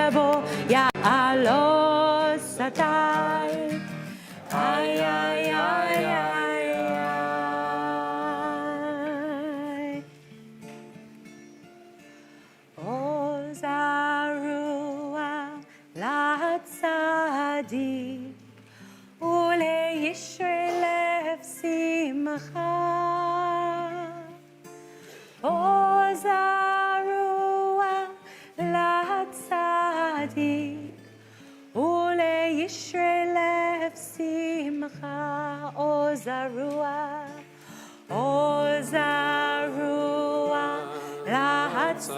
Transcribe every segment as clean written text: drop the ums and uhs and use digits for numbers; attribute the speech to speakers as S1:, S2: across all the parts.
S1: בו יעלו שדי. איי איי איי איי איי. עוז הרוח לצדיק ולישרי לב שמחה. עוז הרוח לצדיק ולישרי לב שמחה. עוז הרוח, עוז הרוח לצדיק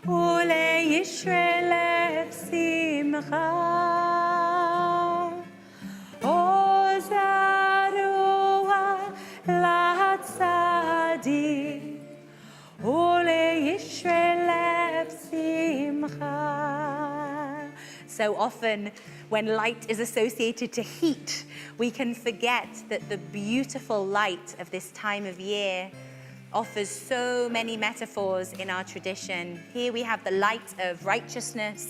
S1: ולישרי לב שמחה. עוז הרוח לצדיק ולישרי לב שמחה. So often, when light is associated to heat, we can forget that the beautiful light of this time of year offers so many metaphors in our tradition. Here we have the light of righteousness,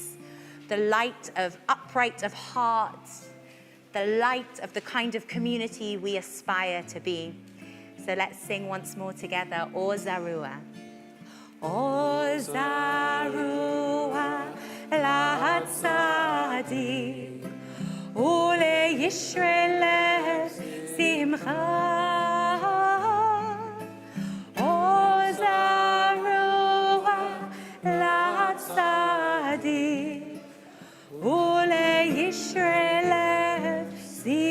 S1: the light of upright of heart, the light of the kind of community we aspire to be. So let's sing once more together, O Zarua. O Zarua לצדיק ולישרי לב שמחה. עוז הרוח לצדיק ולישרי לב שמחה.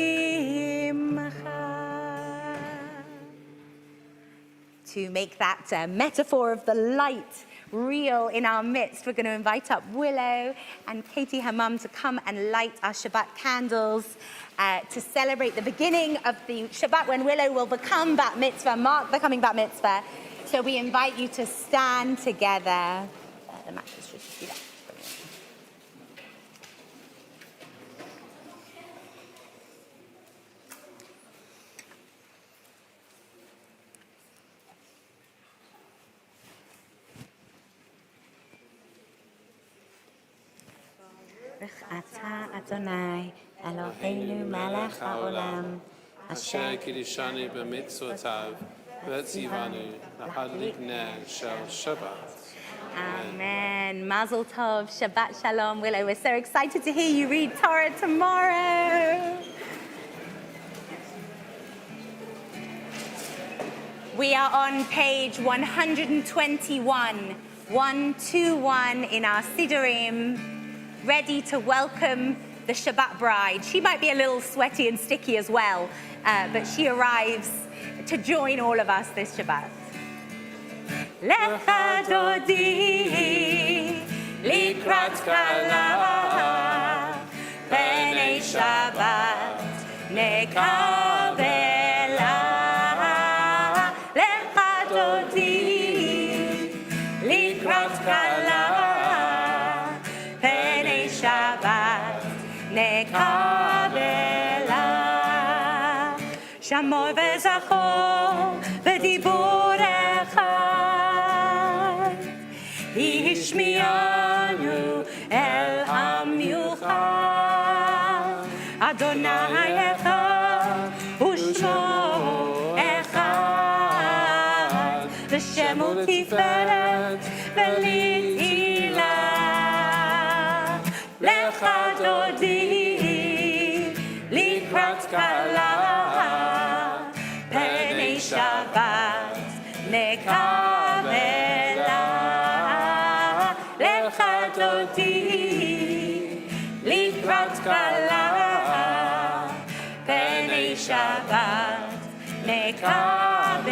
S1: To make that metaphor of the light real in our midst, we're going to invite up Willow and Katie, her mum, to come and light our Shabbat candles to celebrate the beginning of the Shabbat when Willow will become Bat Mitzvah, mark becoming Bat Mitzvah. So we invite you to stand together. The matches should just be there. אתה אדוני אלוהינו מלך העולם
S2: אשר קידשני במצוותיו וציוונו להדליק נר של שבת.
S1: Amen. Mazel tov, Shabbat Shalom. Willow, we're so excited to hear you read Torah tomorrow. We are on page 121, 121 in our Siddurim, ready to welcome the Shabbat bride. She might be a little sweaty and sticky as well, but she arrives to join all of us this Shabbat. Lecha dodi likrat kala b'nei Shabbat nekabela. Lecha dodi likrat kala Shabbat nekabela. Shamor v'zachor v'dibur echad ishmianu el hamiuchad. Adonai echad u'shmo echad v'shemo tiferet v'litila. Lecha dodi likrat kala b'nei Shabbat nekabela. Lecha dodi likrat kala b'nei Shabbat nekabela.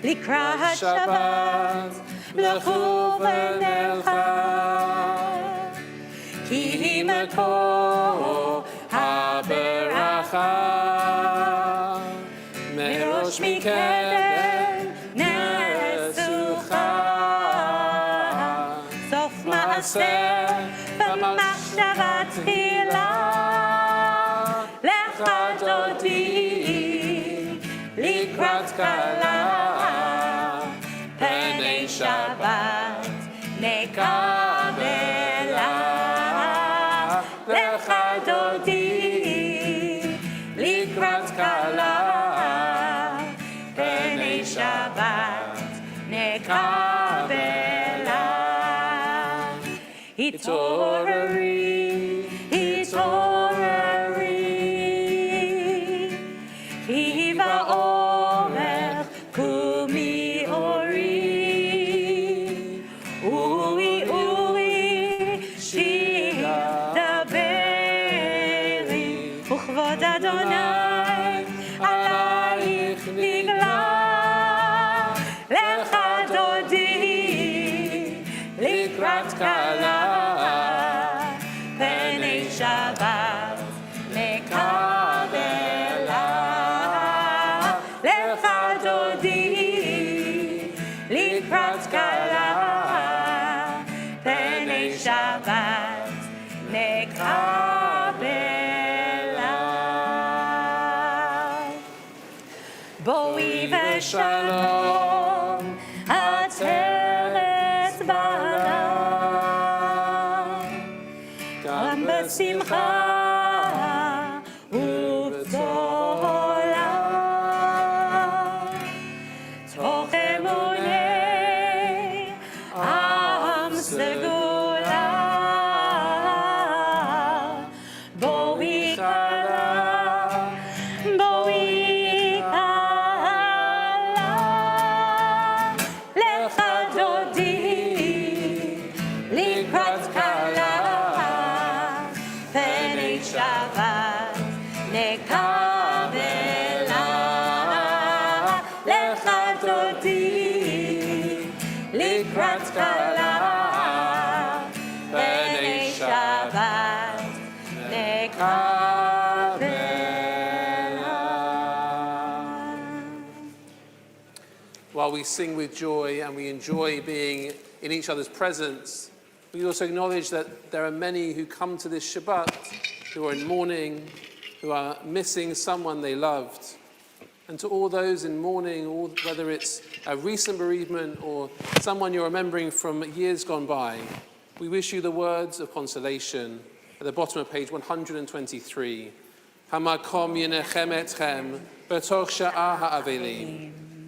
S1: Likrat Shabbat לכו ונלחם, כי מקור הברכה, מראש מקדם נסוכה, סוף מעשה במחשבה תחילה. לך דודי לקראת כלה, פני שבת נקבלה. לך דודי לקראת כלה, פני שבת נקבלה. התעוררי, התעוררי, כי באורך קומי אורי. אורי, אורי, שיר דברי, וכבוד אדוני עלייך נגלה. לך דודי לקראת כלה, פני שבת נקבלה. לך דודי לקראת כלה, פני שבת נקבלה. בואי ושלום את ארץ בעלה, גם בשמחה ובצהלה, תוך אמוני עם סגולה. בואי כלה, בואי כלה, לך דודי לקראת כלה, פני שבת נקבלה. לך דודי לקראת כלה, פני שבת נקבלה.
S2: While we sing with joy and we enjoy being in each other's presence, we also acknowledge that there are many who come to this Shabbat who are in mourning, who are missing someone they loved. And to all those in mourning, whether it's a recent bereavement or someone you're remembering from years gone by, we wish you the words of consolation at the bottom of page 123. Hamakom yinechem etchem b'toch sha'ah ha'avelim.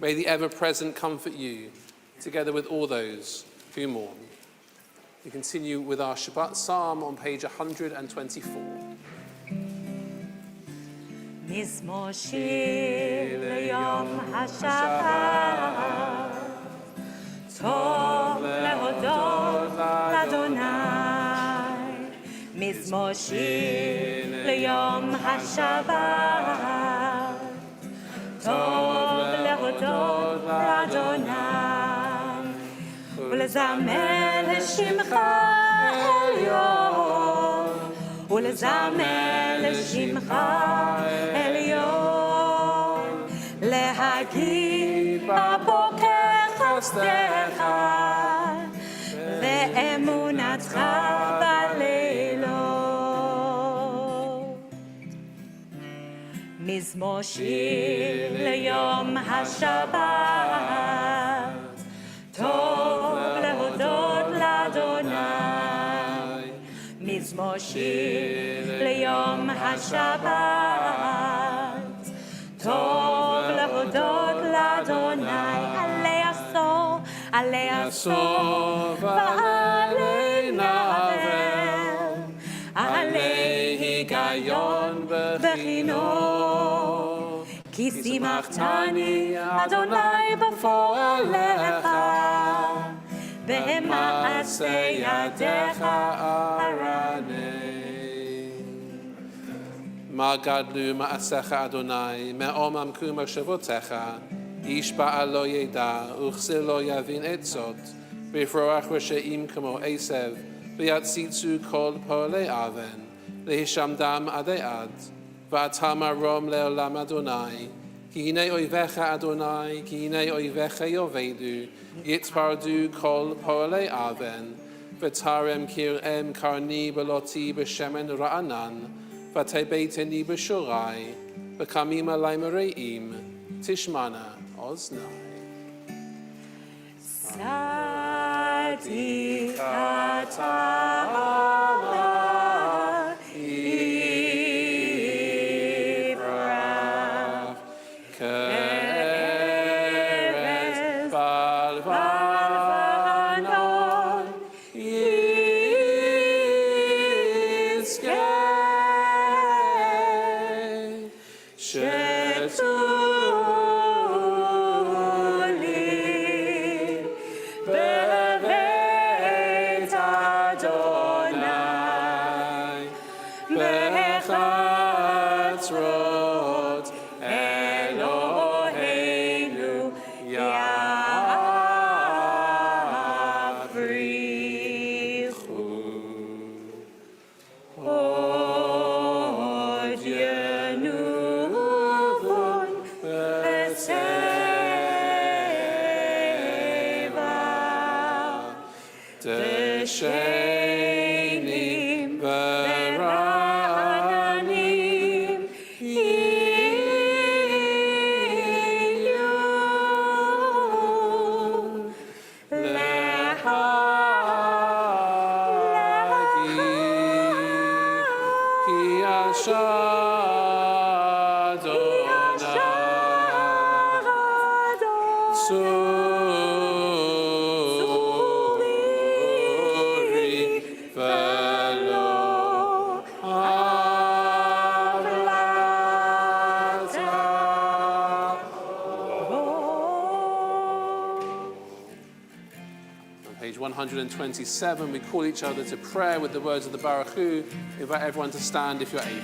S2: May the ever-present comfort you, together with all those who mourn. We continue with our Shabbat psalm on page 124.
S1: מזמור שיר ליום השבת, טוב להודות לאדוני. מזמור שיר ליום השבת, טוב להודות לאדוני, ולזמר לשמך עליון, ולזמר לשמך עליון, להגיד בבוקר חסדך ואמונתך בלילות. מזמור שיר ליום השבת, טוב להודות לאדוני. מזמור שיר ליום השבת, טוב להודות לאדוני. עלי עשור, עלי עשור ועלי נבל, עלי היגיון בחינוך. כי שימחתני אדוני בפועלך, במעשה ידיך ארנה.
S2: מה גדלו מעשיך אדוני, מעומם כמחשבותיך, איש בעל לא ידע, וכסיל לא יבין עצות, ויפרח רשעים כמו עשב, ויציצו כל פועלי אבן, להישמדם עדי עד, ואתה מרום לעולם אדוני. כי הנה אויביך אדוני, כי הנה אויביך יאבדו, יתפרדו כל פועלי אבן, ותרם כרעם קרני בלותי בשמן רענן, ותביטני בשורי, וקמים עלי מרעים, תשמענה אוזני. Page 127, we call each other to prayer with the words of the Baruch Hu. Invite everyone to stand if you're able.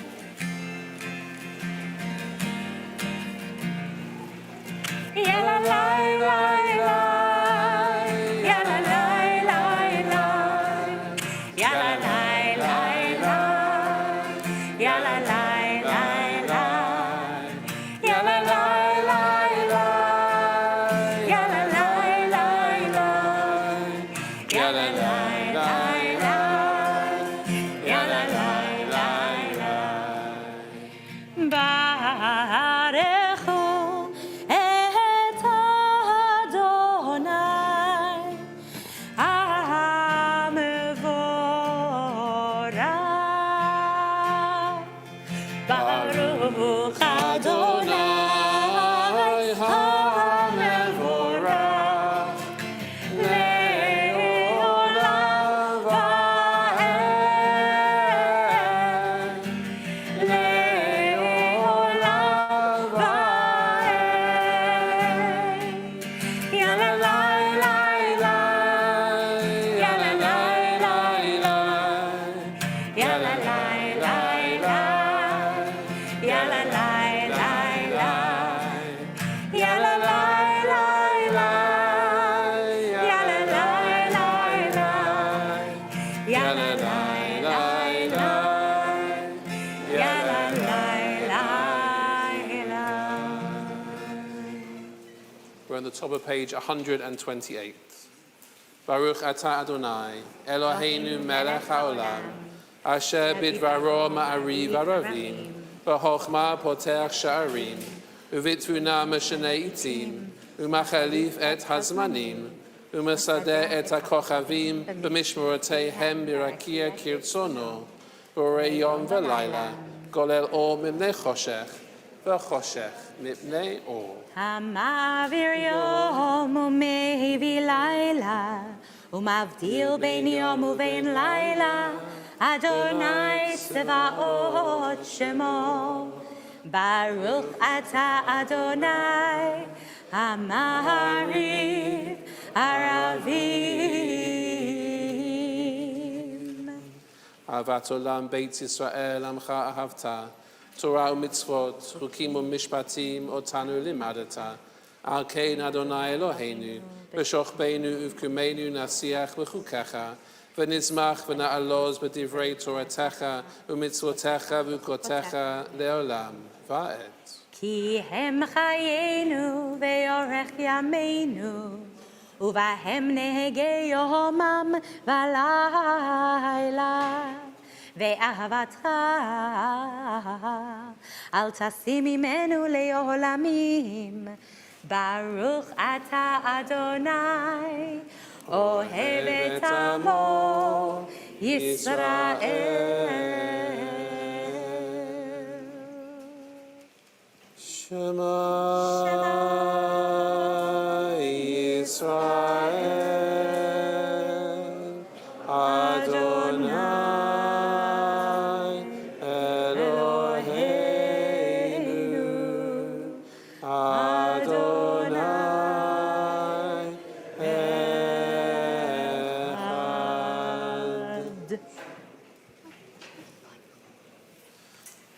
S2: We're on the top of page 128. Baruch atah Adonai, Eloheinu melech haolam, asher bidvaro ma'ariv aravim, b'chochma potech sha'arim, uvitfuna meshanei itim, umachalif et hazmanim, umesadeh et hakochavim, b'mishmoroteihem birakia kirtzono, borei yom v'layla, golel or mimnei choshech, v'choshech mipnei or.
S1: המעביר יום ומהביא לילה, ומבדיל בין יום ובין לילה, אדוני צבאות שמו. ברוך אתה אדוני, המעריב ערבים.
S2: אהבת עולם בית ישראל עמך אהבת. Torah u'mitzvot, chukim u'mishpatim, otanu limadata. Al kein Adonai Eloheinu, b'shochbeinu uvkumeinu nasiach v'chukecha, v'nizmach v'na'aloz b'divrei Toratecha, u'mitzvotecha v'ukotecha le'olam, va'et.
S1: כי הם חיינו ואורך ימינו, ובהם נהגה יומם ולילה. ואהבתך אל תשים ממנו לעולמים. ברוך אתה אדוני אוהב את עמו ישראל.
S2: Shema Yisrael, Adonai Eloheinu, Adonai Echad.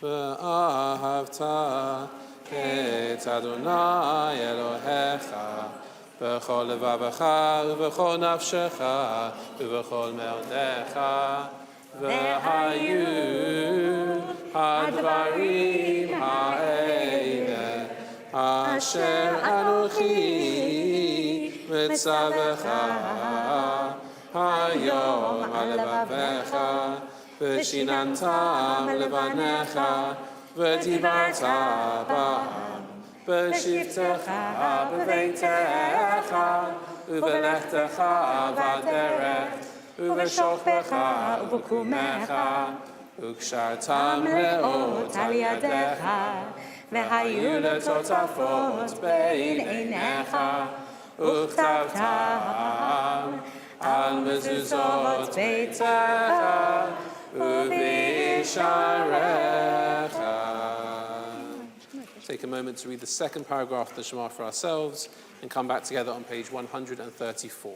S2: Ve'ahavta את אדוני אלוהיך בכל לבבך ובכל נפשך ובכל מאודך, והיו הדברים האלה אשר אנוכי מצווך היום על לבביך, ושיננתם לבניך ודיברת בם בשבתך בביתך ובלכתך בדרך ובשוכבך ובקומך, וקשרתם לאות על ידיך, והיו לטוטפות בין עיניך, וכתבתם על מזוזות ביתך ובשעריך. Take a moment to read the second paragraph of the Shema for ourselves and come back together on page 134.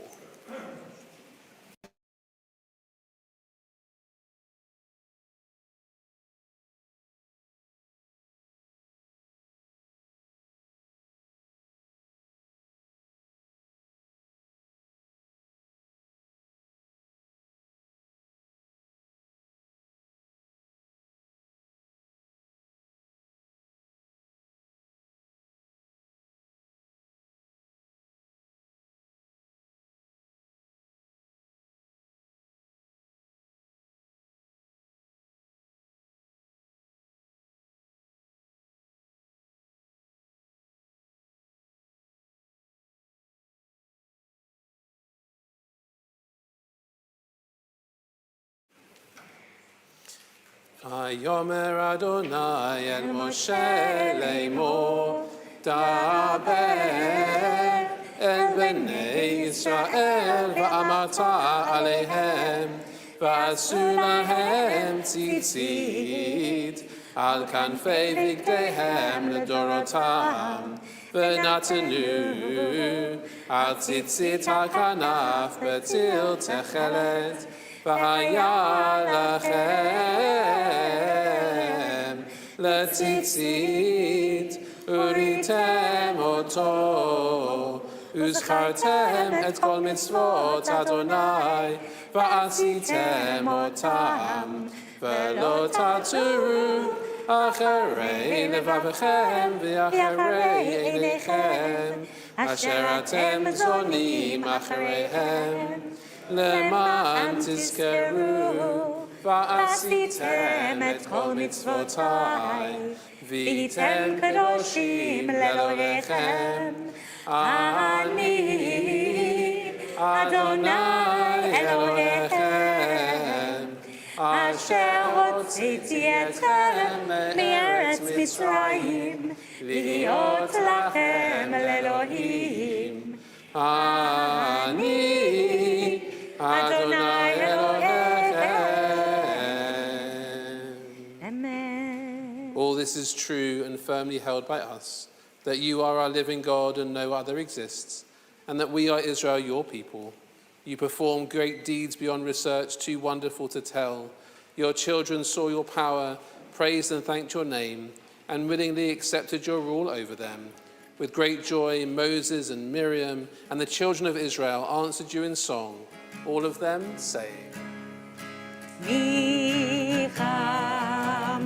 S2: Yomer Adonai el Moshe leimor, daber el bnei Yisrael va'amarta aleihem, va'asu lahem tzitzit al kanfei bigdeihem ledorotam, v'natenu al tzitzit al kanaf betil techelet, והיה לכם לציצית, וריתם אותו, וזכרתם את כל מצוות אדוני, ועשיתם אותם, ולא תעצרו אחרי לבבכם ואחרי עיניכם, אשר אתם זונים אחריהם. למען תזכרו ועשיתם את כל מצוותיי, והייתם קדושים לאלוהיכם. אני אדוני אלוהיכם, אשר הוצאתי אתכם מארץ מצרים, להיות לכם לאלוהים. אני Adonai Elohim.
S1: Amen.
S2: All this is true and firmly held by us, that you are our living God and no other exists, and that we are Israel, your people. You perform great deeds beyond research, too wonderful to tell. Your children saw your power, praised and thanked your name, and willingly accepted your rule over them. With great joy, Moses and Miriam and the children of Israel answered you in song, all of them saying,
S1: Mi chamocha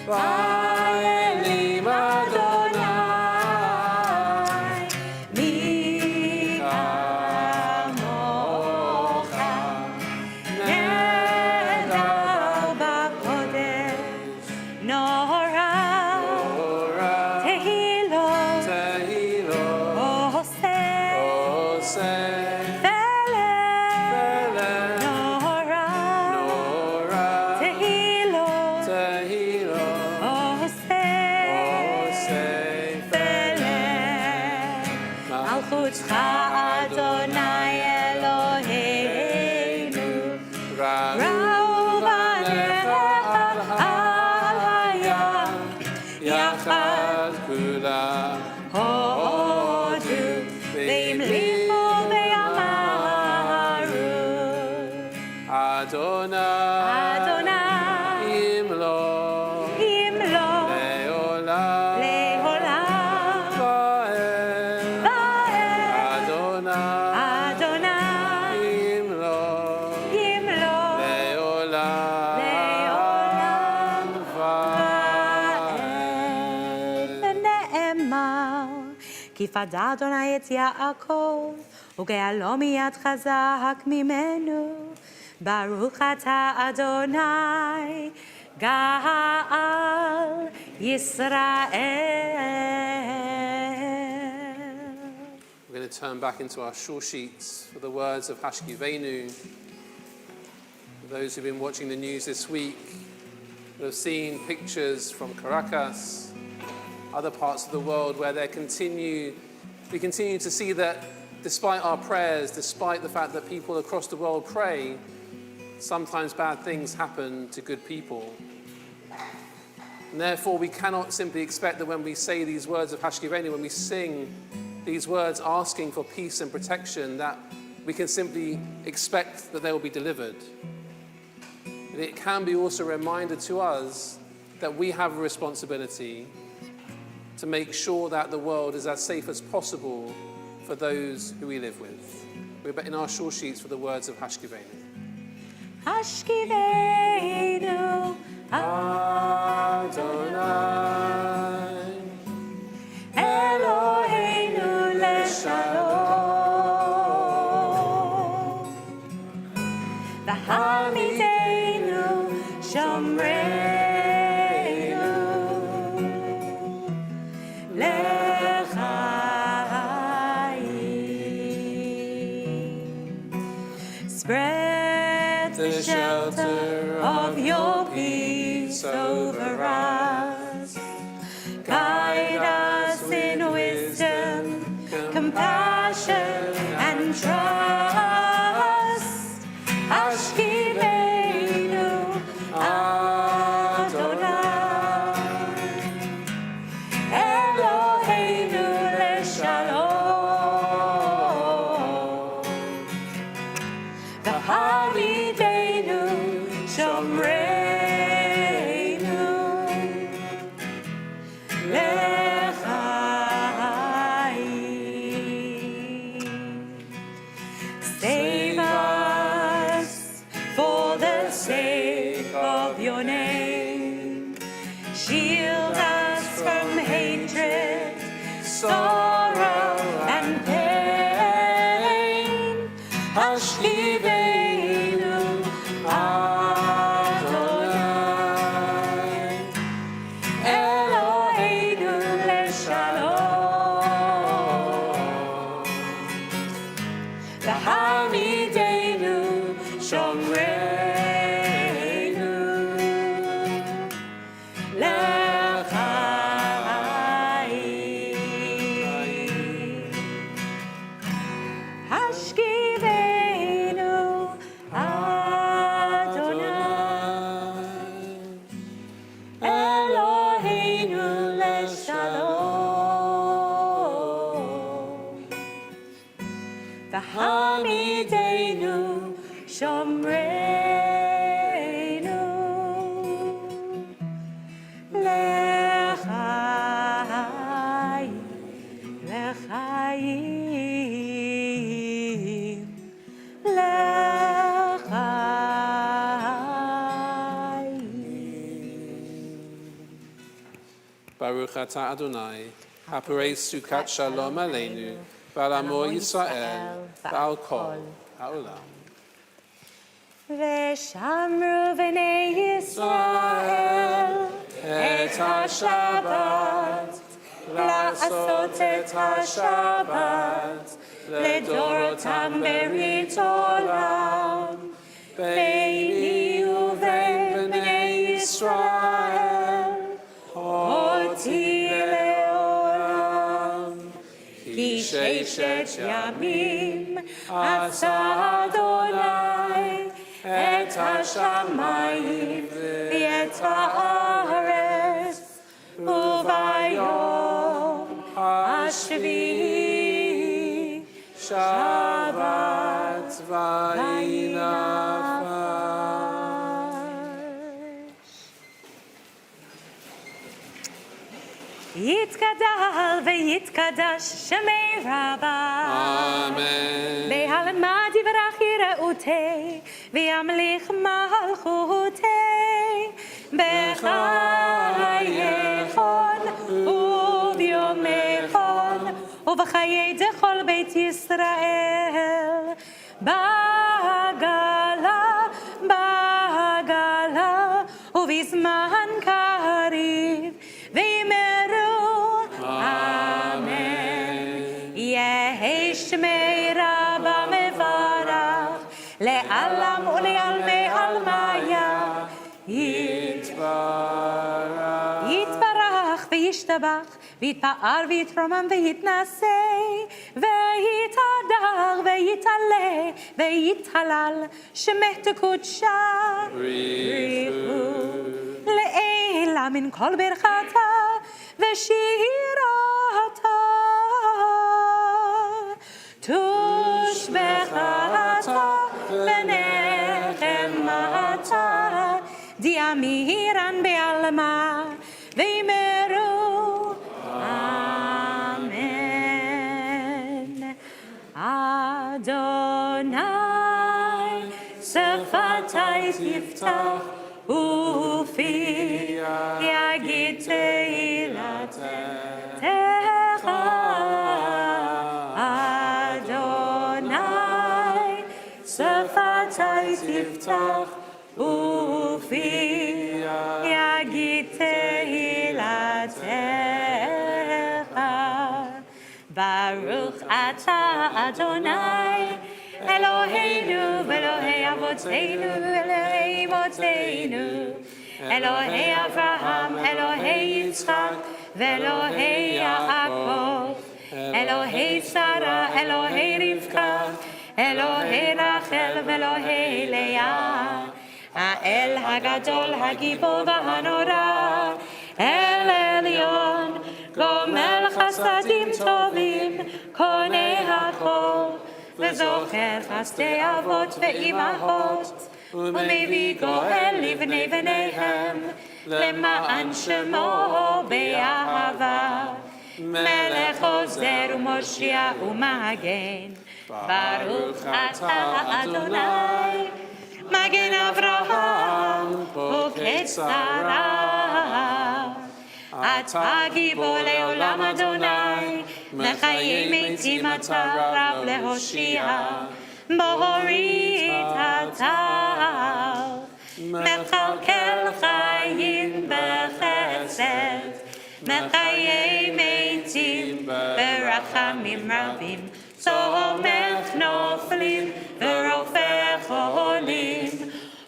S1: va'elim Adonai, mi chamocha nedar b'kodesh, nora tehilot oseh
S2: Adonai.
S1: Adonai.
S2: Imlo.
S1: Imlo.
S2: Leolam.
S1: Leolam.
S2: Vaed.
S1: Vaed.
S2: Adonai.
S1: Adonai.
S2: Imlo.
S1: Imlo.
S2: Leolam.
S1: Leolam.
S2: Vaed.
S1: ונאמר, כי פדה אדוני את יעקב, וגאלו מיד חזק ממנו. ברוך אתה אדוני, גאל ישראל.
S2: We're going to turn back into our short sheets for the words of Hashkivenu. For those who've been watching the news this week, who have seen pictures from Caracas, other parts of the world where we continue to see that despite our prayers, despite the fact that people across the world pray, sometimes bad things happen to good people. And therefore, we cannot simply expect that when we say these words of Hashkivenu, when we sing these words asking for peace and protection, that we can simply expect that they will be delivered. And it can be also a reminder to us that we have a responsibility to make sure that the world is as safe as possible for those who we live with. We're in our short sheets for the words of Hashkivenu.
S1: Hashkivenu
S2: Adonai
S1: Eloheinu leshalom V'hamidenu shomreinu l'chaim. Spread the shelter of your peace over us. Guide us in wisdom, compassion, and trust. Hashkivenu Adonai Eloheinu leshalom V'hamidenu shomreinu l'chaim. Save us for the sake of your name. Shield us from hatred, sorrow, and pain. Hashkivenu Adonai Eloheinu leshalom V'hamidenu shomreinu l'chaim. Hashkivenu Adonai Eloheinu leshalom V'hamidenu shomreinu l'chaim, l'chaim, l'chaim.
S2: Baruch atah Adonai, haporei sukat shalom aleinu, v'al amo Yisrael, v'al kol ha'olam.
S1: ושמרו בני ישראל את השבת, לעשות את השבת לדורותם ברית עולם, ביני ובין בני ישראל אותי לעולם. כי ששת ימים עשה אדוני את השמיים ואת הארץ, וביום השביעי שבת ויהי נפש. יתגדל ויתקדש שמי רבה.
S2: Amen.
S1: בעלמא דברך יראותי, וימליך מלכותי. בחייכון וביומכון, ובחיי דכל בית ישראל. בעגלה, ובזמן קריב, ויאמרו אמן. יהי שמי רבה מברך, לעלם ולעלמי עלמיה. יתברך וישתבח, ויתפאר ויתרומם ויתנשא, ויתהדר ויתעלה ויתהלל, שמך תקודשה. לעילה מן כל ברכתה ושירתה, תושבחתה ונחמתה, דיאמירן בעלמה, ויאמרו אמן. אדוני שפתי תפתח, ופי יגיד תהילתך. אדוני שפתי תפתח, ופי יגיד תהילתך. ברוך אתה אדוני אלוהינו ואלוהי אבותינו אלוהי אמותינו, אלוהי אברהם אלוהי יצחק ואלוהי יעקב, אלוהי שרה אלוהי רבקה, אלוהי רחל ואלוהי לאה. האל הגדול הגיבור והנורא, אל עליון, גומל חסדים טובים, קונה הכל, וזוכר חסדי אבות ואימהות, ומביא גואל לבני בניהם, למען שמו באהבה. מלך עוזר ומושיע ומגן, ברוך אתה אדוני, מגן אברהם פוקד שרה. אתה גיבור לעולם אדוני, מחיי מתים אתה רב להושיע. מוריד אתה, מכלכל חיים בחסד, מחיי מתים ברחמים רבים. צומח נופלים ורופא חולים,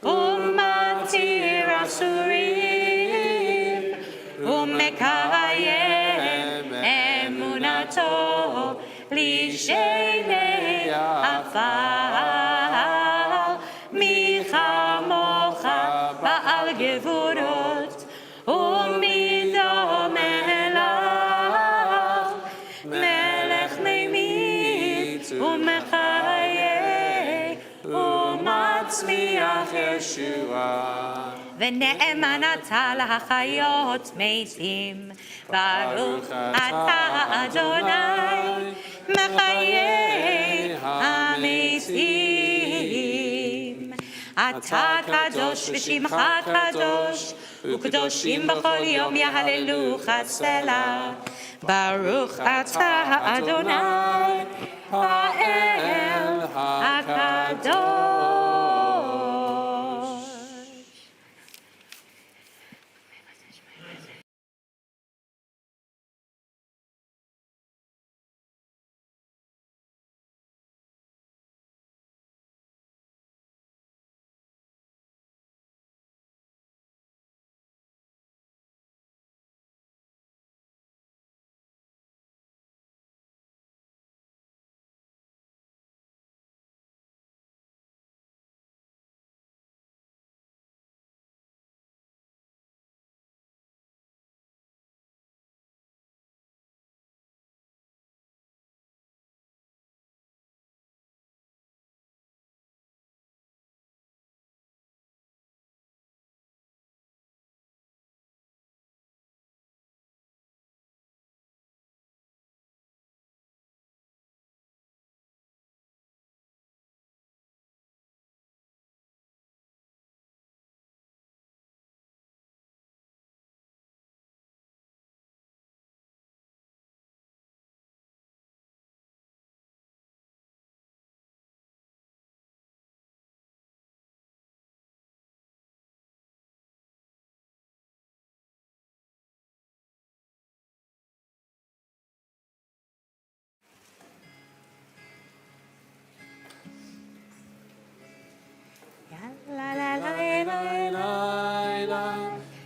S1: ומתיר אסורים, ומקיים אמונתו לשני עפר. מי כמוך בעל גבורות, ומי דומה לך, מלך ממית ומחיה ומצמיח ישועה. ונאמן אתה להחיות מתים, ברוך אתה אדוני מחיי המתים. אתה קדוש ושמך קדוש, וקדושים בכל יום יהללוך סלה. ברוך אתה אדוני האל הקדוש.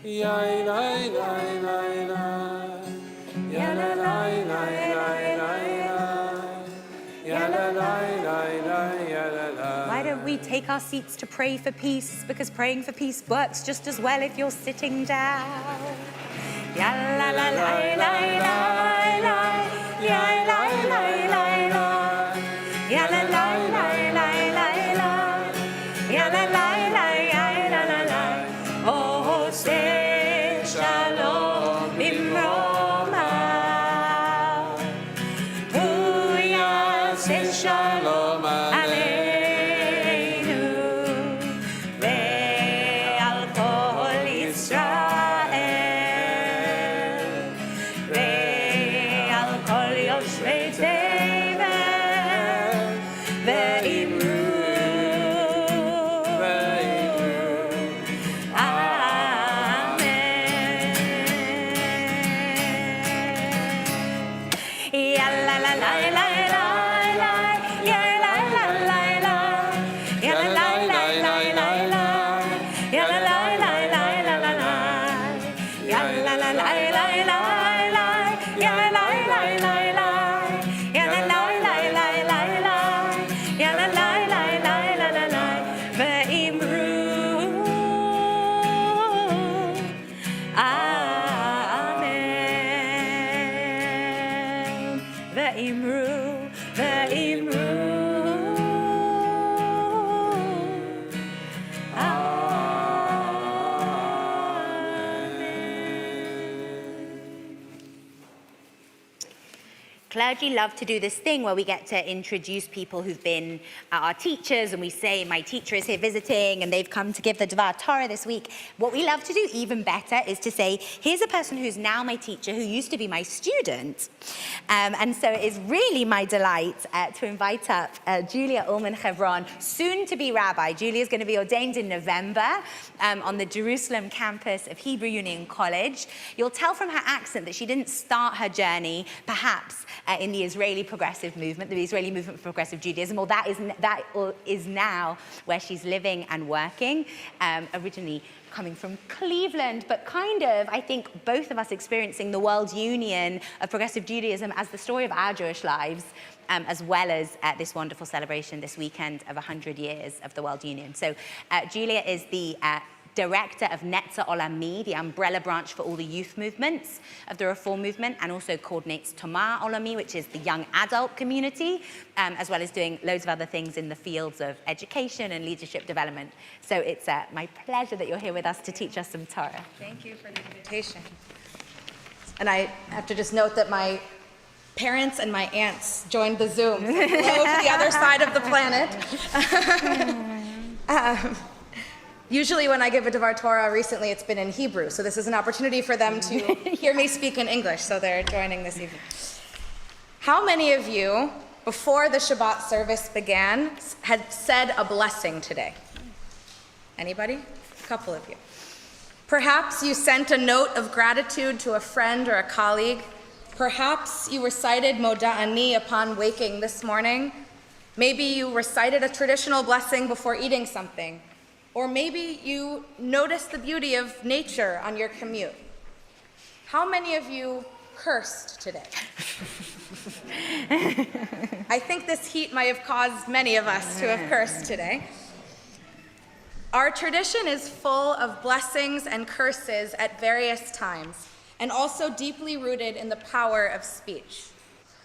S2: ya la la la la, ya la la la la la, ya la la la la, ya la la.
S1: Why don't we take our seats to pray for peace? Because praying for peace works just as well if you're sitting down. Ya la la la la la la, ya la la la la, ya la la la la la la, ya la la la la la la. Oh, say shalom bimroma. Booyah, say shalom aleinu ve'al kol Yisrael ve'al kol yoshvei tevel ve'imru. Clergy love to do this thing where we get to introduce people who've been our teachers, and we say, my teacher is here visiting and they've come to give the Dvar Torah this week. What we love to do even better is to say, here's a person who's now my teacher who used to be my student. And so it is really my delight to invite up Julia Ullman-Chevron, soon to be rabbi. Julia is going to be ordained in November on the Jerusalem campus of Hebrew Union College. You'll tell from her accent that she didn't start her journey, perhaps, in the Israeli progressive movement, the Israeli movement for progressive Judaism, or that is now where she's living and working, originally coming from Cleveland, but kind of, I think, both of us experiencing the World Union of Progressive Judaism as the story of our Jewish lives, as well as this wonderful celebration this weekend of 100 years of the World Union. So Julia is the director of Netza Olami, the umbrella branch for all the youth movements of the Reform movement, and also coordinates Tomar Olami, which is the young adult community, as well as doing loads of other things in the fields of education and leadership development. So it's my pleasure that you're here with us to teach us some Torah.
S3: Thank you for the invitation. And I have to just note that my parents and my aunts joined the Zoom. Hello to the other side of the planet. Usually when I give a Dvar Torah, recently it's been in Hebrew, so this is an opportunity for them to hear me speak in English, so they're joining this evening. How many of you, before the Shabbat service began, had said a blessing today? Anybody? A couple of you. Perhaps you sent a note of gratitude to a friend or a colleague. Perhaps you recited Moda'ani upon waking this morning. Maybe you recited a traditional blessing before eating something. Or maybe you noticed the beauty of nature on your commute. How many of you cursed today? I think this heat might have caused many of us to have cursed today. Our tradition is full of blessings and curses at various times, and also deeply rooted in the power of speech.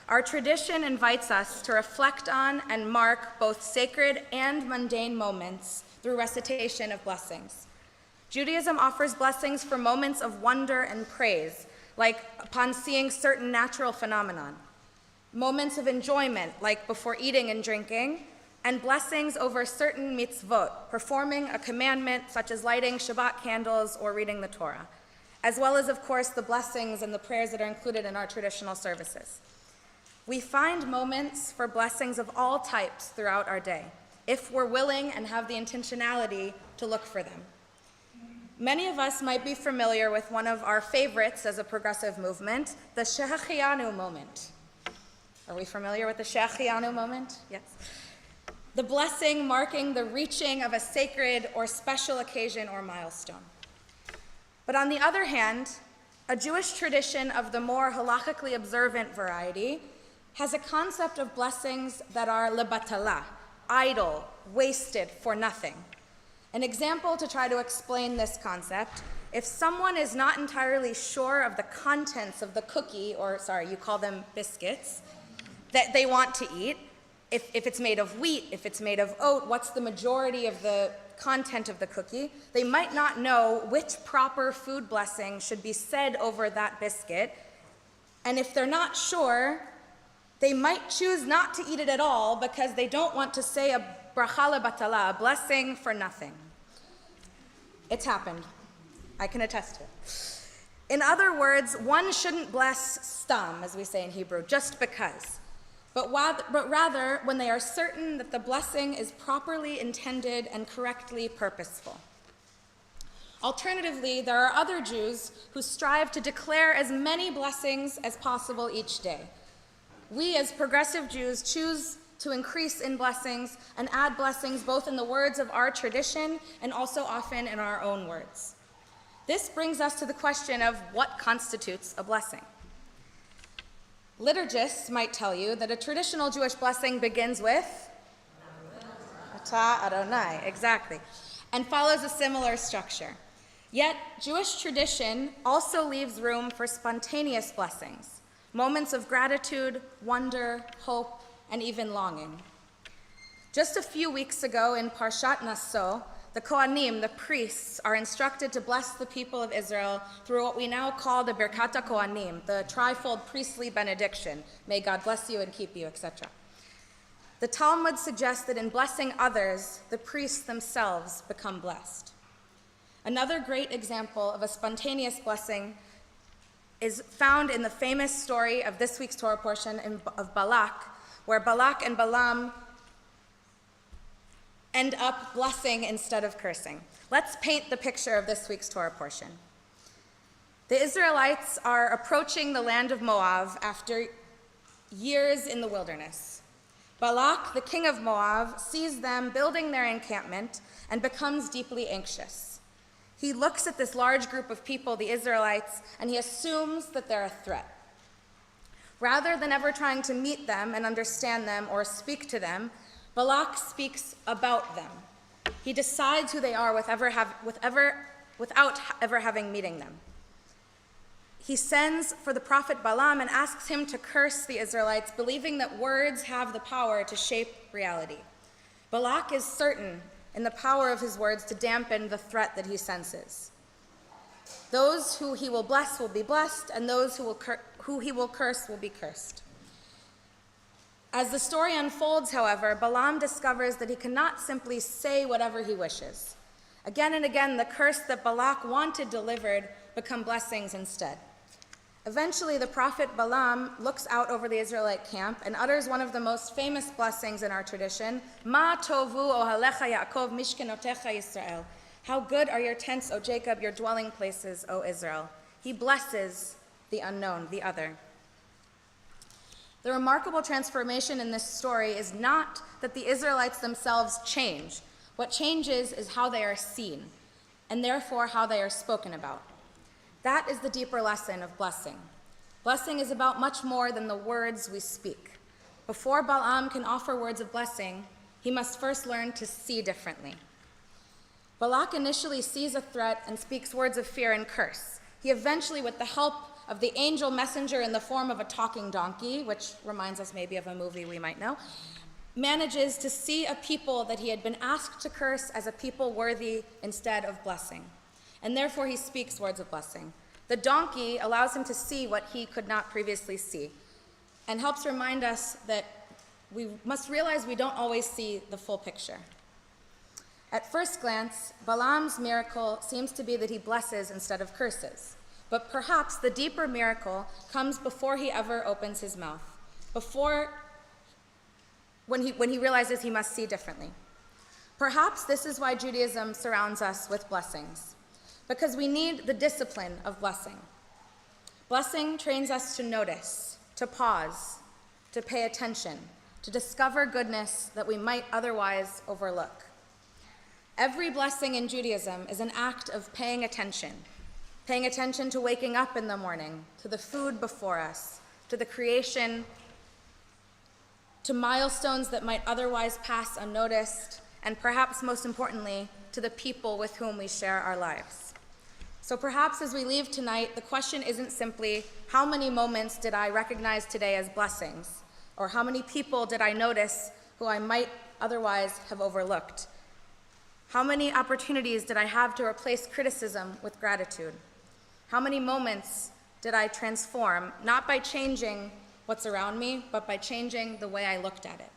S3: Our tradition invites us to reflect on and mark both sacred and mundane moments through recitation of blessings. Judaism offers blessings for moments of wonder and praise, like upon seeing certain natural phenomenon, moments of enjoyment, like before eating and drinking, and blessings over certain mitzvot, performing a commandment such as lighting Shabbat candles or reading the Torah, as well as, of course, the blessings and the prayers that are included in our traditional services. We find moments for blessings of all types throughout our day, if we're willing and have the intentionality to look for them. Many of us might be familiar with one of our favorites as a progressive movement, the Shehachianu moment. Are we familiar with the Shehachianu moment? Yes. The blessing marking the reaching of a sacred or special occasion or milestone. But on the other hand, a Jewish tradition of the more halakhically observant variety has a concept of blessings that are lebatala, idle, wasted, for nothing. An example to try to explain this concept: if someone is not entirely sure of the contents of the cookie, or you call them biscuits, that they want to eat, if it's made of wheat, if it's made of oat, what's the majority of the content of the cookie, they might not know which proper food blessing should be said over that biscuit. And if they're not sure, they might choose not to eat it at all because they don't want to say a bracha lebatala, a blessing for nothing. It's happened. I can attest to it. In other words, one shouldn't bless stam, as we say in Hebrew, just because. But rather, when they are certain that the blessing is properly intended and correctly purposeful. Alternatively, there are other Jews who strive to declare as many blessings as possible each day. We, as progressive Jews, choose to increase in blessings and add blessings both in the words of our tradition and also often in our own words. This brings us to the question of what constitutes a blessing. Liturgists might tell you that a traditional Jewish blessing begins with Ata Adonai, exactly, and follows a similar structure. Yet, Jewish tradition also leaves room for spontaneous blessings, moments of gratitude, wonder, hope, and even longing. Just a few weeks ago in Parshat Naso, the Kohanim, the priests, are instructed to bless the people of Israel through what we now call the Birkat HaKohanim, the trifold priestly benediction. May God bless you and keep you, etc. The Talmud suggests that in blessing others, the priests themselves become blessed. Another great example of a spontaneous blessing is found in the famous story of this week's Torah portion of Balak, where Balak and Balaam end up blessing instead of cursing. Let's paint the picture of this week's Torah portion. The Israelites are approaching the land of Moab after years in the wilderness. Balak, the king of Moab, sees them building their encampment and becomes deeply anxious. He looks at this large group of people, the Israelites, and he assumes that they're a threat. Rather than ever trying to meet them and understand them or speak to them, Balak speaks about them. He decides who they are without ever having meeting them. He sends for the prophet Balaam and asks him to curse the Israelites, believing that words have the power to shape reality. Balak is certain in the power of his words to dampen the threat that he senses. Those who he will bless will be blessed, and those who he will curse will be cursed. As the story unfolds, however, Balaam discovers that he cannot simply say whatever he wishes. Again and again, the curse that Balak wanted delivered become blessings instead. Eventually, the prophet Balaam looks out over the Israelite camp and utters one of the most famous blessings in our tradition, Ma tovu ohalecha Yaakov mishkenotecha Yisrael. How good are your tents, O Jacob, your dwelling places, O Israel. He blesses the unknown, the other. The remarkable transformation in this story is not that the Israelites themselves change. What changes is how they are seen, and therefore how they are spoken about. That is the deeper lesson of blessing. Blessing is about much more than the words we speak. Before Balaam can offer words of blessing, he must first learn to see differently. Balak initially sees a threat and speaks words of fear and curse. He eventually, with the help of the angel messenger in the form of a talking donkey, which reminds us maybe of a movie we might know, manages to see a people that he had been asked to curse as a people worthy instead of blessing. And therefore he speaks words of blessing. The donkey allows him to see what he could not previously see, and helps remind us that we must realize we don't always see the full picture. At first glance, Balaam's miracle seems to be that he blesses instead of curses. But perhaps the deeper miracle comes before he ever opens his mouth, when he realizes he must see differently. Perhaps this is why Judaism surrounds us with blessings, because we need the discipline of blessing. Blessing trains us to notice, to pause, to pay attention, to discover goodness that we might otherwise overlook. Every blessing in Judaism is an act of paying attention. paying attention to waking up in the morning, to the food before us, to the creation, to milestones that might otherwise pass unnoticed, and perhaps most importantly, to the people with whom we share our lives. So perhaps as we leave tonight, the question isn't simply, how many moments did I recognize today as blessings? Or how many people did I notice who I might otherwise have overlooked? How many opportunities did I have to replace criticism with gratitude? How many moments did I transform, not by changing what's around me, but by changing the way I looked at it?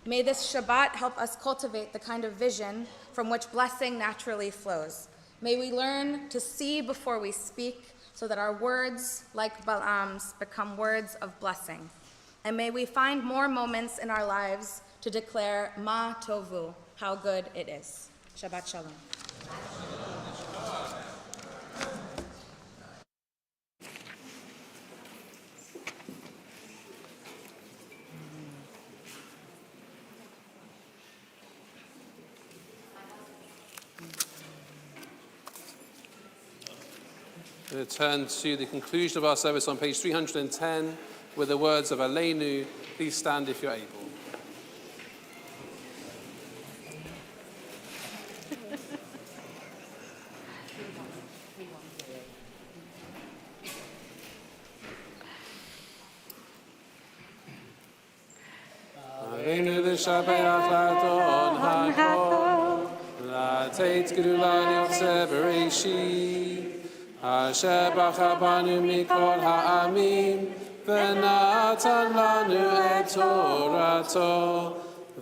S3: May this Shabbat help us cultivate the kind of vision from which blessing naturally flows. May we learn to see before we speak so that our words, like Balaam's, become words of blessing. And may we find more moments in our lives to declare Ma Tovu, how good it is. Shabbat Shalom.
S2: We're going to turn to the conclusion of our service on page 310 with the words of Aleinu. Please stand if you're able. Aleinu l'shabeach l'adon hakol, l'teit gedula liotze bereishit. Asher bacha banu mikol ha'amim, v'natan lanu et torato,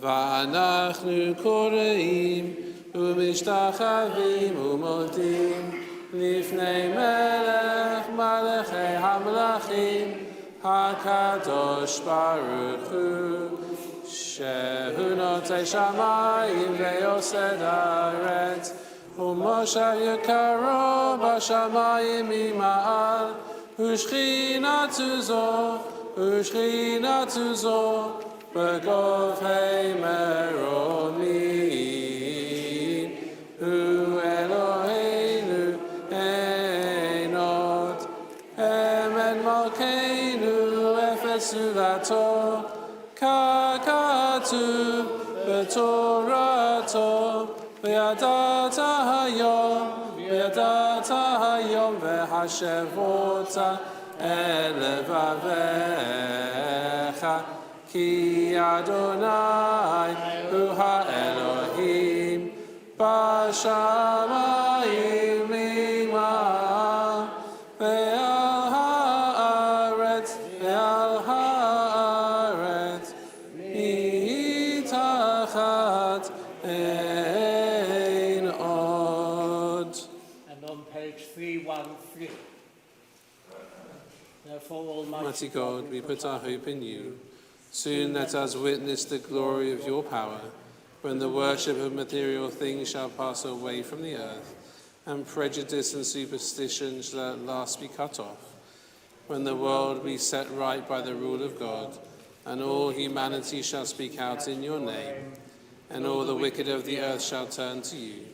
S2: v'anachnu koreim, u'mishtachavim u'modim, lifnei melech malechei hamlachim, hakadosh baruch hu, shehu notei shamayim ve'yosed haaretz, ומשה יקרו בשמיים ממעל, ושכינתו זו בגובהי מרומים. הוא אלוהינו אין עוד, אמת מלכנו אפס זולתו, ככתוב בתורתו. וידעת היום והשבות אל לבביך, כי אדוני הוא האלוהים בשמיים ממעל ועל הארץ מתחת אין עוד.
S4: And on page 313. Therefore,
S2: Almighty God, we put our hope in you. Soon let us witness the glory of your power, when the worship of material things shall pass away from the earth, and prejudice and superstition shall at last be cut off, when the world be set right by the rule of God, and all humanity shall speak out in your name, and all the wicked of the earth shall turn to you.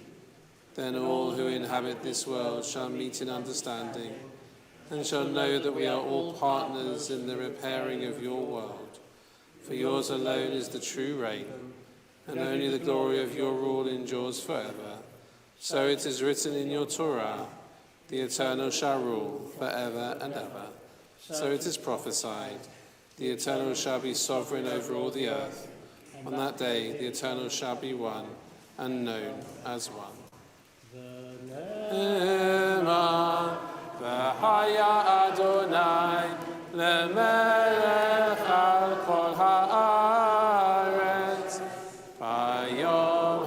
S2: Then all who inhabit this world shall meet in understanding, and shall know that we are all partners in the repairing of your world. For yours alone is the true reign, and only the glory of your rule endures forever. So it is written in your Torah, the Eternal shall rule forever and ever. So it is prophesied, the Eternal shall be sovereign over all the earth. On that day the Eternal shall be one, and known as one. V'haya Adonai lemelech al kol haaretz. Bayom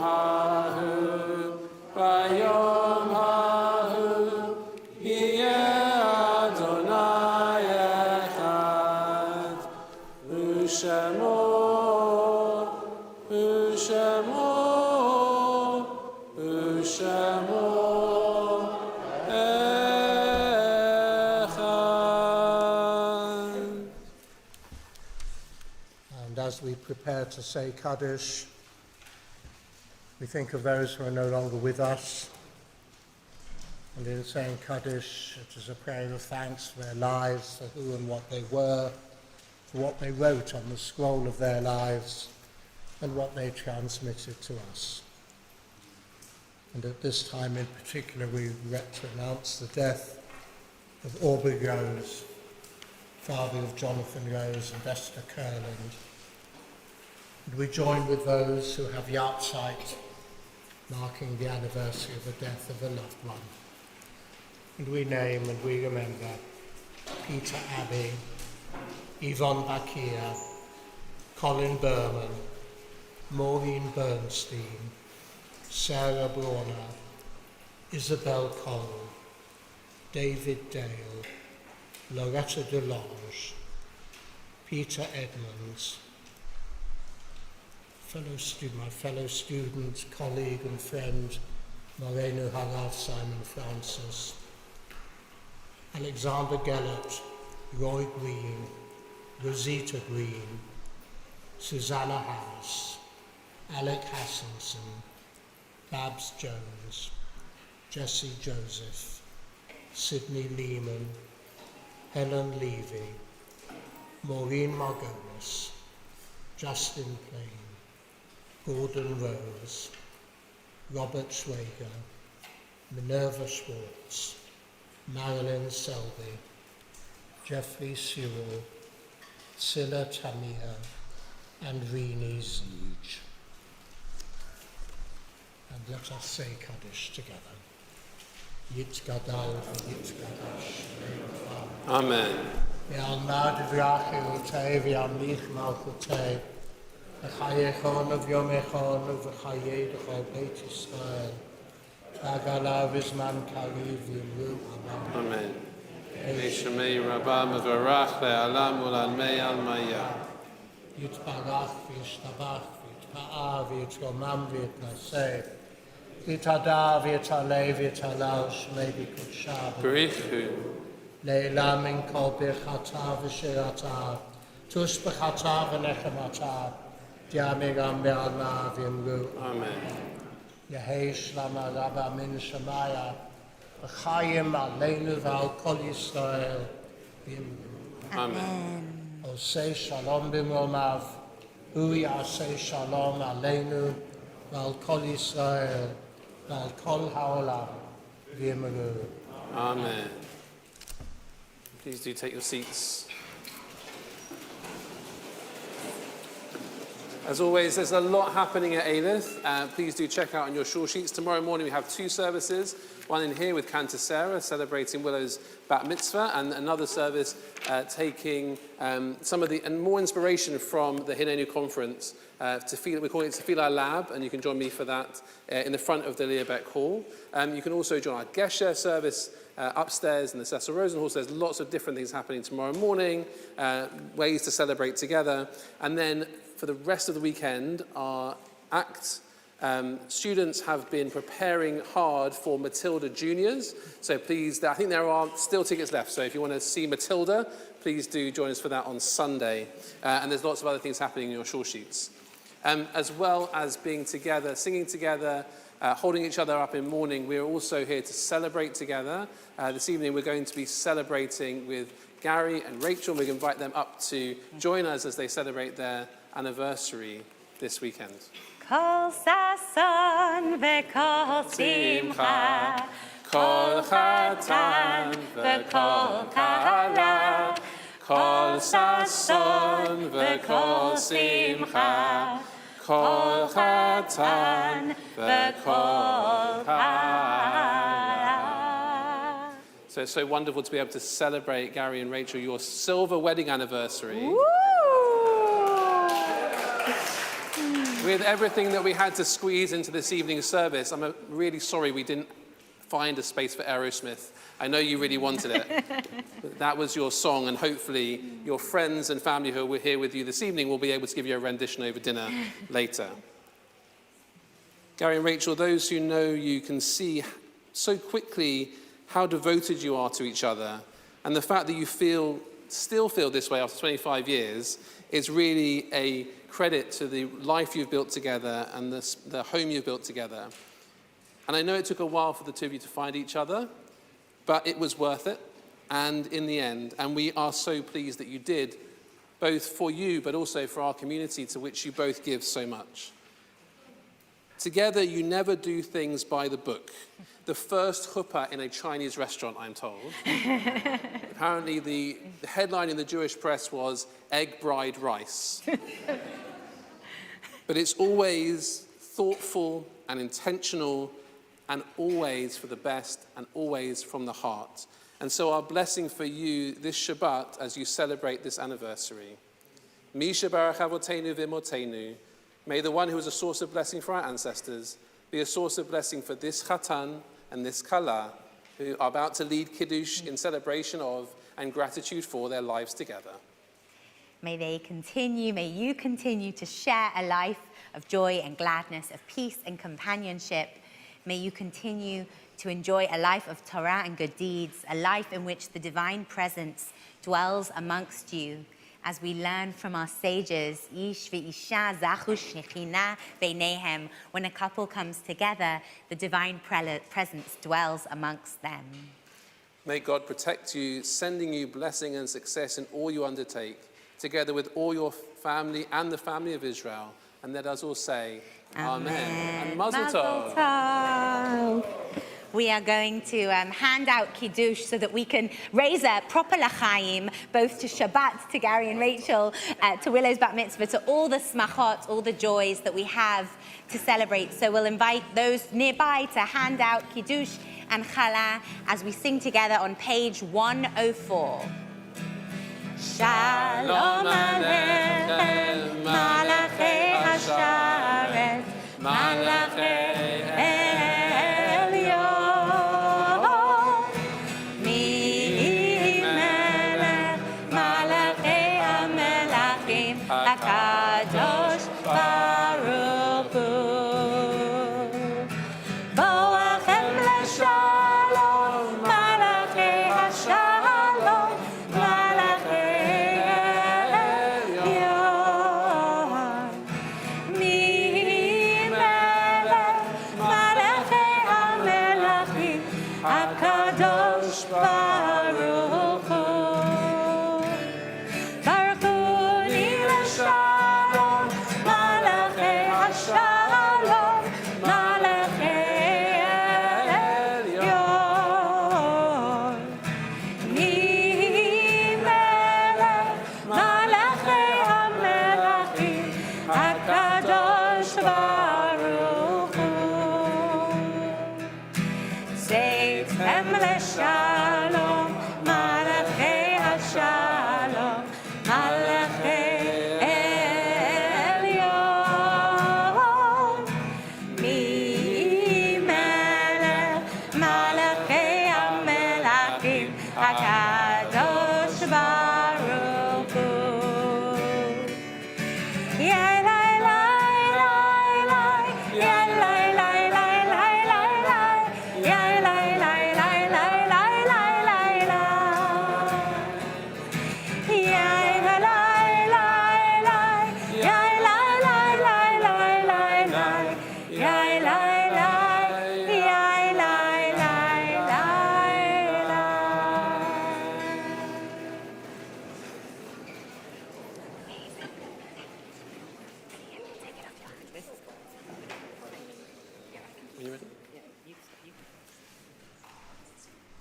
S2: hahu, yeh Adonai echad. U'shemo
S5: as we prepare to say Kaddish, we think of those who are no longer with us, And in saying Kaddish, it is a prayer of thanks for their lives, for who and what they were, for what they wrote on the scroll of their lives, and what they transmitted to us. And at this time in particular, we regret to announce the death of Aubrey Rose, father of Jonathan Rose and Esther Kurland. And we join with those who have yahrzeit, marking the anniversary of the death of a loved one. And we name and we remember Peter Abbey, Yvonne Bakir, Colin Berman, Maureen Bernstein, Sarah Brawner, Isabel Cole, David Dale, Loretta DeLange, Peter Edmonds, my fellow student, colleague and friend, Moreno Harav Simon Francis, Alexander Gellert, Roy Green, Rosita Green, Susanna Harris, Alec Hasselson, Babs Jones, Jesse Joseph, Sidney Lehman, Helen Levy, Maureen Margolis, Justin Plain, Gordon Rose, Robert Schwager, Minerva Schwartz, Marilyn Selby, Jeffrey Sewell, Silla Tamir, and Rini Ziege. And let us say Kaddish together. Yitzgadal v'yitzgadash.
S2: Amen.
S5: Ve'alma divrach elotei ve'amlich malchutei v'chayechon v'yomechon v'chayei d'chol Beit Yisrael v'agala v'zman kariv v'yimru Amen.
S2: Amen. Neshmei Rabba Mevarach le'alam u'lalmei almaya.
S5: Yitbarach v'yishtabach v'yitpa'ah v'yitzromam v'yitnaseh v'yitada v'yitalei v'yitalal shmei b'kudsha
S2: Berichu.
S5: Le'elam min kol birchata v'shirata tush b'chata v'nechemata di'amiram be'alma v'yimru
S2: Amen.
S5: Yehei shlama rabba min shemaya v'chayim aleinu v'al kol Yisrael v'yimru
S2: Amen.
S5: Osei shalom b'momav hu ya'asei shalom aleinu v'al kol Yisrael v'al kol ha'olam v'yimru
S2: Amen. Please do take your seats. As always, there's a lot happening at Erev. Please do check out on your shore sheets. Tomorrow morning we have two services. One in here with Cantor Sarah, celebrating Willow's bat mitzvah, and another service taking some of the and more inspiration from the Hinenu conference. We're calling it Tefillah Lab, and you can join me for that in the front of the Learbeck Hall. You can also join our Gesher service upstairs in the Cecil Rosen Hall. So there's lots of different things happening tomorrow morning, ways to celebrate together. And then for the rest of the weekend, our ACT students have been preparing hard for Matilda Juniors. So please, I think there are still tickets left. So if you want to see Matilda, please do join us for that on Sunday. And there's lots of other things happening in your shore sheets. As well as being together, singing together, holding each other up in mourning, we're also here to celebrate together. This evening we're going to be celebrating with Gary and Rachel. We're going to invite them up to join us as they celebrate their anniversary this weekend.
S1: Kol sason v'kol simcha,
S2: Kol chatan v'kol kala, Kol sason v'kol simcha, Kol chatan v'kol kala. So it's so wonderful to be able to celebrate, Gary and Rachel, your silver wedding anniversary.
S1: Woo!
S2: With everything that we had to squeeze into this evening's service, I'm really sorry we didn't find a space for Aerosmith. I know you really wanted it. But that was your song, and hopefully your friends and family who were here with you this evening will be able to give you a rendition over dinner later. Gary and Rachel, those who know you can see so quickly how devoted you are to each other, and the fact that you still feel this way after 25 years is really a credit to the life you've built together and the home you've built together. And I know it took a while for the two of you to find each other, But it was worth it, and in the end, and we are so pleased that you did, both for you, but also for our community, to which you both give so much. Together, you never do things by the book. The first chuppah in a Chinese restaurant, I'm told. Apparently, the headline in the Jewish press was egg bride rice. But it's always thoughtful and intentional, and always for the best, and always from the heart. And so our blessing for you this Shabbat, as you celebrate this anniversary. Mi shebarach avotenu v'imotenu. May the one who is a source of blessing for our ancestors be a source of blessing for this Chatan and this Kala, who are about to lead Kiddush in celebration of and gratitude for their lives together.
S1: May you continue to share a life of joy and gladness, of peace and companionship. May you continue to enjoy a life of Torah and good deeds, a life in which the divine presence dwells amongst you. As we learn from our sages, Ish ve'isha zachu shechina beinehem, when a couple comes together, the divine presence dwells amongst them.
S2: May God protect you, sending you blessing and success in all you undertake, together with all your family and the family of Israel. And let us all say, Amen. And Mazel Tov.
S1: Mazel Tov. We are going to hand out Kiddush so that we can raise a proper l'chaim, both to Shabbat, to Gary and Rachel, to Willow's Bat Mitzvah, to all the smachot, all the joys that we have to celebrate. So we'll invite those nearby to hand out Kiddush and Challah as we sing together on page 104. Shalom Aleichem, Malachei Hasharet, Malachei HaKadosh Baruch Hu. Boachem l'shalom, Malachei HaShalom, Malachei Elyon. Mi-melech, Malachei HaMelachim, HaKadosh Baruch Hu.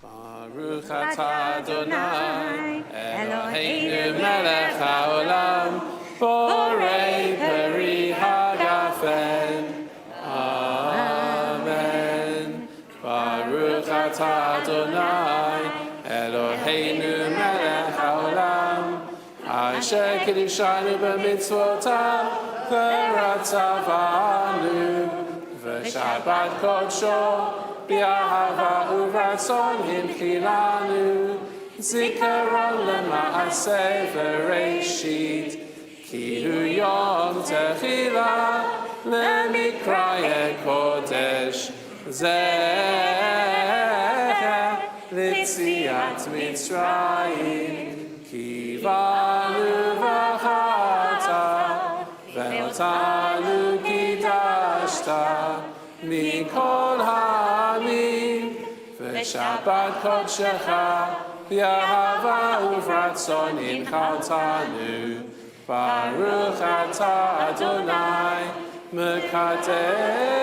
S2: Baruch atah Adonai, Eloheinu melech haolam, borei peri hagafen. Amen. Baruch atah Adonai, Eloheinu melech haolam, asher kiddushanu b'mitzvotav, v'ratzavanu, v'shabbat kodsho, B'ahava u'ratzon himchilanu, zikaron lema'aseh v'reishit, ki hu yom techila lemikraye kodesh, zecher litziat Mitzrayim, ki vanu v'chata, ve'otanu kidashta, mikol ha'amim, Shabbat Kodshecha, B'Ahava Uvratzon Inchaltanu, Baruch Atah Adonai, Mekadesh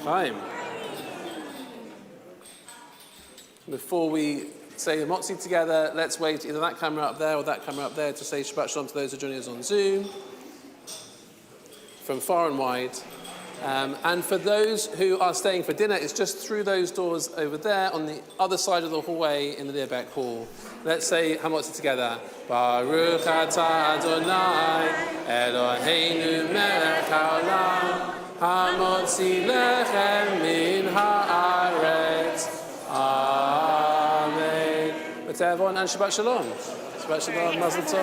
S2: Chaim. Before we say the Motzi together, let's wait either that camera up there or that camera up there to say Shabbat Shalom to those who are joining us on Zoom from far and wide. And for those who are staying for dinner, it's just through those doors over there on the other side of the hallway in the Learbeck Hall. Let's say Hamotzi together. Baruch atah Adonai, Eloheinu melech haolam, Hamotzi lechem min haaretz. Amen. But to everyone, and Shabbat Shalom. Shabbat Shalom, Mazel Tov.